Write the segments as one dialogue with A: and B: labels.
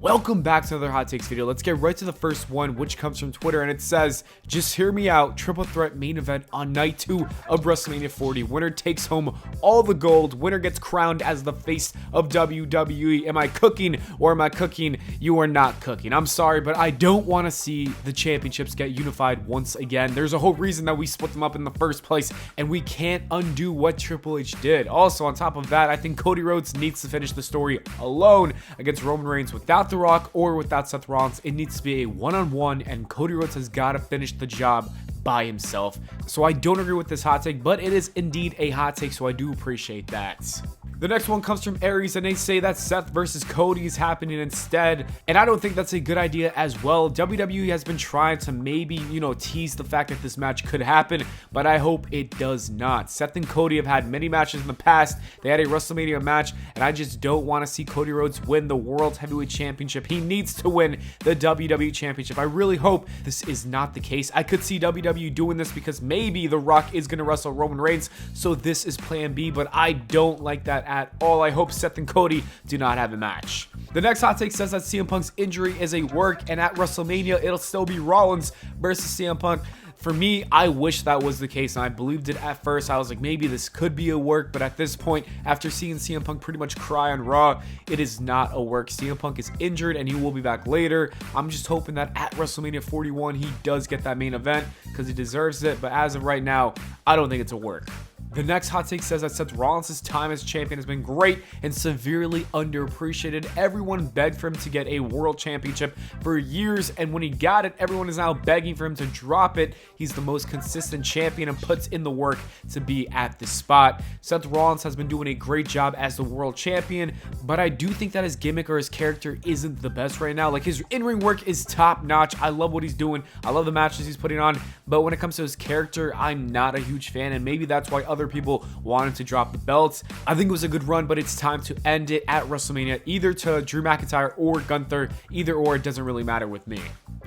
A: Welcome back to another Hot Takes video. Let's get right to the first one, which comes from Twitter, and it says, just hear me out, triple threat main event on night 2 of WrestleMania 40. Winner takes home all the gold. Winner gets crowned as the face of WWE. Am I cooking or am I cooking? You are not cooking. I'm sorry, but I don't want to see the championships get unified once again. There's a whole reason that we split them up in the first place, and we can't undo what Triple H did. Also, on top of that, I think Cody Rhodes needs to finish the story alone against Roman Reigns without The Rock or without Seth Rollins. It needs to be a one-on-one, and Cody Rhodes has got to finish the job by himself. So I don't agree with this hot take, but it is indeed a hot take, so I do appreciate that. The next one comes from Aries, and they say that Seth versus Cody is happening instead, and I don't think that's a good idea as well. WWE has been trying to maybe, tease the fact that this match could happen, but I hope it does not. Seth and Cody have had many matches in the past. They had a WrestleMania match, and I just don't want to see Cody Rhodes win the World Heavyweight Championship. He needs to win the WWE Championship. I really hope this is not the case. I could see WWE doing this because maybe The Rock is going to wrestle Roman Reigns, so this is plan B, but I don't like that at all. I hope Seth and Cody do not have a match. The next hot take says that CM Punk's injury is a work, and at WrestleMania it'll still be Rollins versus CM Punk. For me, I wish that was the case, and I believed it at first. I was like, maybe this could be a work, but at this point, after seeing CM Punk pretty much cry on Raw, it is not a work. CM Punk is injured, and he will be back later. I'm just hoping that at WrestleMania 41, he does get that main event, because he deserves it, but as of right now, I don't think it's a work. The next hot take says that Seth Rollins' time as champion has been great and severely underappreciated. Everyone begged for him to get a world championship for years, and when he got it, everyone is now begging for him to drop it. He's the most consistent champion and puts in the work to be at this spot. Seth Rollins has been doing a great job as the world champion, but I do think that his gimmick or his character isn't the best right now. Like, his in-ring work is top notch. I love what he's doing. I love the matches he's putting on, but when it comes to his character, I'm not a huge fan, and maybe that's why other people wanted to drop the belts. I think it was a good run, but it's time to end it at WrestleMania, either to Drew McIntyre or Gunther. Either or, it doesn't really matter with me.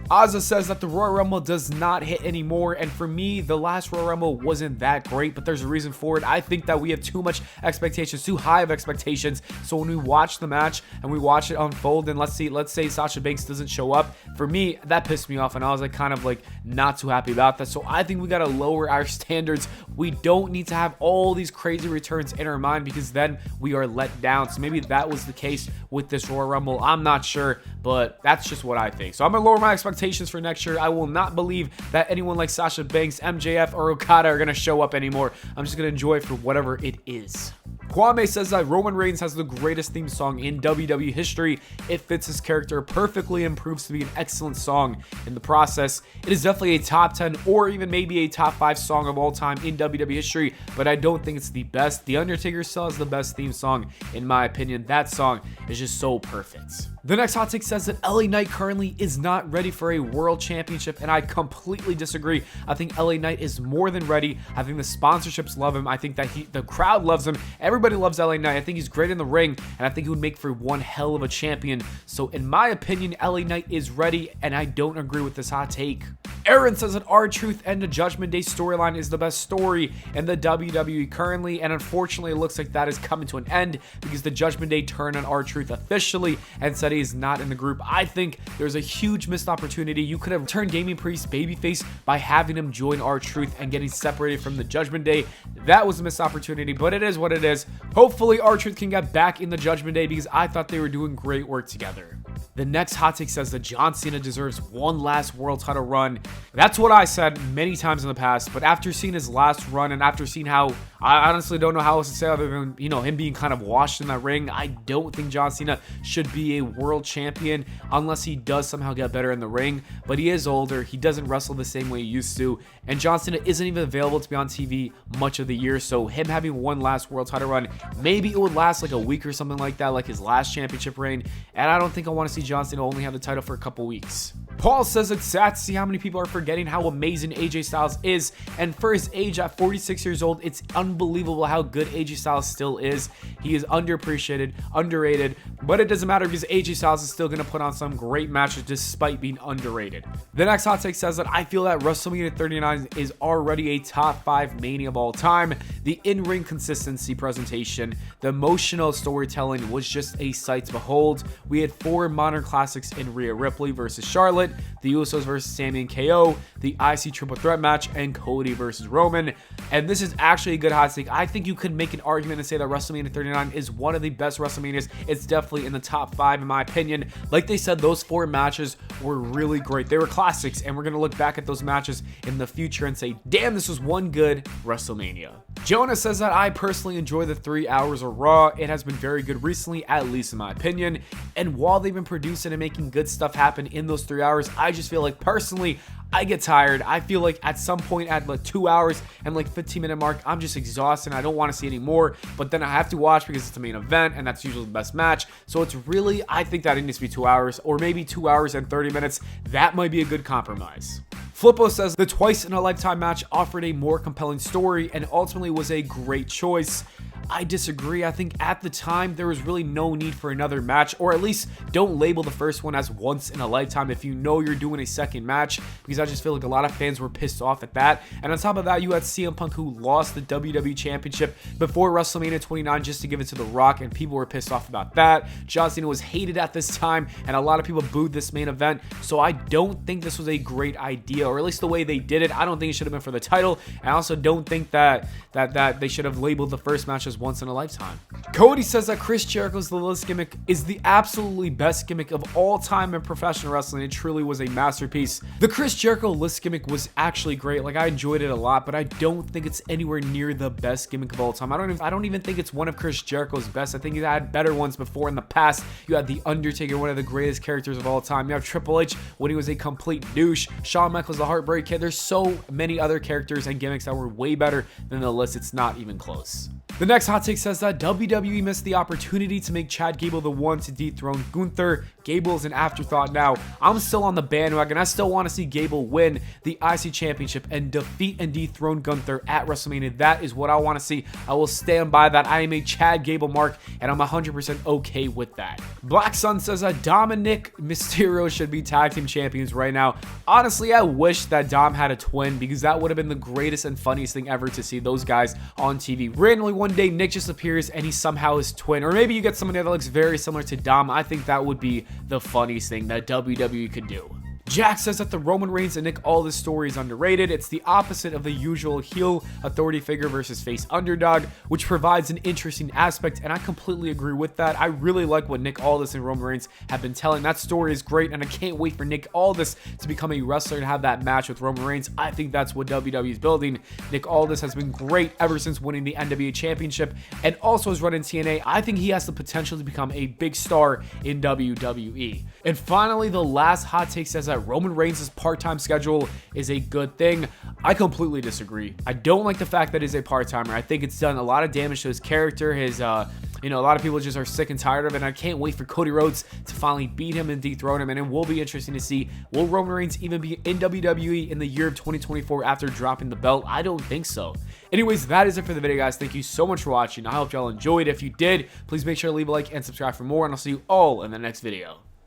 A: Ozza says that the Royal Rumble does not hit anymore, and for me, the last Royal Rumble wasn't that great, but there's a reason for it. I think that we have too much expectations, too high of expectations, so when we watch the match and we watch it unfold, and let's say Sasha Banks doesn't show up, for me, that pissed me off, and I was kind of not too happy about that. So I think we gotta lower our standards. We don't need to have all these crazy returns in our mind, because then we are let down. So maybe that was the case with this Royal Rumble. I'm not sure, but that's just what I think. So I'm gonna lower my expectations for next year. I will not believe that anyone like Sasha Banks, MJF, or Okada are gonna show up anymore. I'm just gonna enjoy it for whatever it is. Kwame says that Roman Reigns has the greatest theme song in WWE history. It fits his character perfectly and proves to be an excellent song in the process. It is definitely a top 10 or even maybe a top 5 song of all time in WWE history, but I don't think it's the best. The Undertaker still has the best theme song, in my opinion. That song is just so perfect. The next hot take says that LA Knight currently is not ready for a world championship, and I completely disagree. I think LA Knight is more than ready. I think the sponsorships love him. I think that the crowd loves him. Everybody loves LA Knight. I think he's great in the ring, and I think he would make for one hell of a champion. So in my opinion, LA Knight is ready, and I don't agree with this hot take. Aaron says that R-Truth and the Judgment Day storyline is the best story in the WWE currently, and unfortunately it looks like that is coming to an end because the Judgment Day turned on R-Truth officially and said he is not in the group. I think there's a huge missed opportunity. You could have turned Damian Priest babyface by having him join R-Truth and getting separated from the Judgment Day. That was a missed opportunity, but it is what it is. Hopefully R-Truth can get back in the Judgment Day because I thought they were doing great work together. The next hot take says that John Cena deserves one last world title run. That's what I said many times in the past, but after seeing his last run and after seeing how, I honestly don't know how else to say other than, him being kind of washed in that ring, I don't think John Cena should be a world champion unless he does somehow get better in the ring, but he is older, he doesn't wrestle the same way he used to, and John Cena isn't even available to be on TV much of the year, so him having one last world title run, maybe it would last like a week or something like that, like his last championship reign, and I don't think I want to see John Cena only have the title for a couple weeks. Paul says it's sad to see how many people are forgetting how amazing AJ Styles is, and for his age at 46 years old, it's unbelievable how good AJ Styles still is. He is underappreciated, underrated, but it doesn't matter because AJ Styles is still going to put on some great matches despite being underrated. The next hot take says that I feel that WrestleMania 39 is already a top 5 Mania of all time. The in-ring consistency presentation, the emotional storytelling was just a sight to behold. We had 4 modern classics in Rhea Ripley versus Charlotte, the Usos versus Sami and KO, the IC triple threat match, and Cody versus Roman. And this is actually a good hot take. I think you could make an argument and say that WrestleMania 39 is one of the best WrestleManias. It's definitely in the top 5 in my opinion. Like they said, those 4 matches were really great. They were classics, and we're going to look back at those matches in the future and say, damn, this was one good WrestleMania. Jonah says that I personally enjoy the 3 hours of Raw. It has been very good recently, at least in my opinion. And while they've been producing and making good stuff happen in those 3 hours, I just feel like personally, I get tired. I feel like at some point at like 2 hours and like 15-minute mark, I'm just exhausted. I don't want to see any more, but then I have to watch because it's the main event and that's usually the best match. So it's really, I think that it needs to be 2 hours or maybe 2 hours and 30 minutes. That might be a good compromise. Flippo says the twice in a lifetime match offered a more compelling story and ultimately was a great choice. I disagree. I think at the time there was really no need for another match, or at least don't label the first one as once in a lifetime if you know you're doing a second match, because I just feel like a lot of fans were pissed off at that. And on top of that, you had CM Punk, who lost the WWE Championship before WrestleMania 29 just to give it to The Rock, and people were pissed off about that. John Cena was hated at this time, and a lot of people booed this main event, so I don't think this was a great idea, or at least the way they did it. I don't think it should have been for the title, and I also don't think that they should have labeled the first match as once in a lifetime. Cody says that Chris Jericho's The List gimmick is the absolutely best gimmick of all time in professional wrestling. It truly was a masterpiece. The Chris Jericho List gimmick was actually great. Like, I enjoyed it a lot, but I don't think it's anywhere near the best gimmick of all time. I don't even think it's one of Chris Jericho's best. I think he's had better ones before in the past. You had The Undertaker, one of the greatest characters of all time. You have Triple H when he was a complete douche. Shawn Michaels, the Heartbreak Kid. There's so many other characters and gimmicks that were way better than The List. It's not even close. The next hot take says that WWE missed the opportunity to make Chad Gable the one to dethrone Gunther. Gable is an afterthought now. I'm still on the bandwagon. I still want to see Gable win the IC Championship and defeat and dethrone Gunther at WrestleMania. That is what I want to see. I will stand by that. I am a Chad Gable mark, and I'm 100% okay with that. Black Sun says that Dominic Mysterio should be tag team champions right now. Honestly, I wish that Dom had a twin, because that would have been the greatest and funniest thing ever to see those guys on TV. Randomly one day Nick just appears and he's somehow his twin, or maybe you get somebody that looks very similar to Dom. I think that would be the funniest thing that WWE could do. Jack says that the Roman Reigns and Nick Aldis story is underrated. It's the opposite of the usual heel authority figure versus face underdog, which provides an interesting aspect, and I completely agree with that. I really like what Nick Aldis and Roman Reigns have been telling. That story is great, and I can't wait for Nick Aldis to become a wrestler and have that match with Roman Reigns. I think that's what WWE is building. Nick Aldis has been great ever since winning the NWA Championship, and also his run in TNA. I think he has the potential to become a big star in WWE. And finally, the last hot take says that Roman Reigns' part-time schedule is a good thing. I completely disagree. I don't like the fact that he's a part-timer. I think it's done a lot of damage to his character. A lot of people just are sick and tired of it, and I can't wait for Cody Rhodes to finally beat him and dethrone him, and it will be interesting to see, will Roman Reigns even be in WWE in the year of 2024 after dropping the belt? I don't think so. Anyways, that is it for the video, guys. Thank you so much for watching. I hope y'all enjoyed. If you did, please make sure to leave a like and subscribe for more, and I'll see you all in the next video.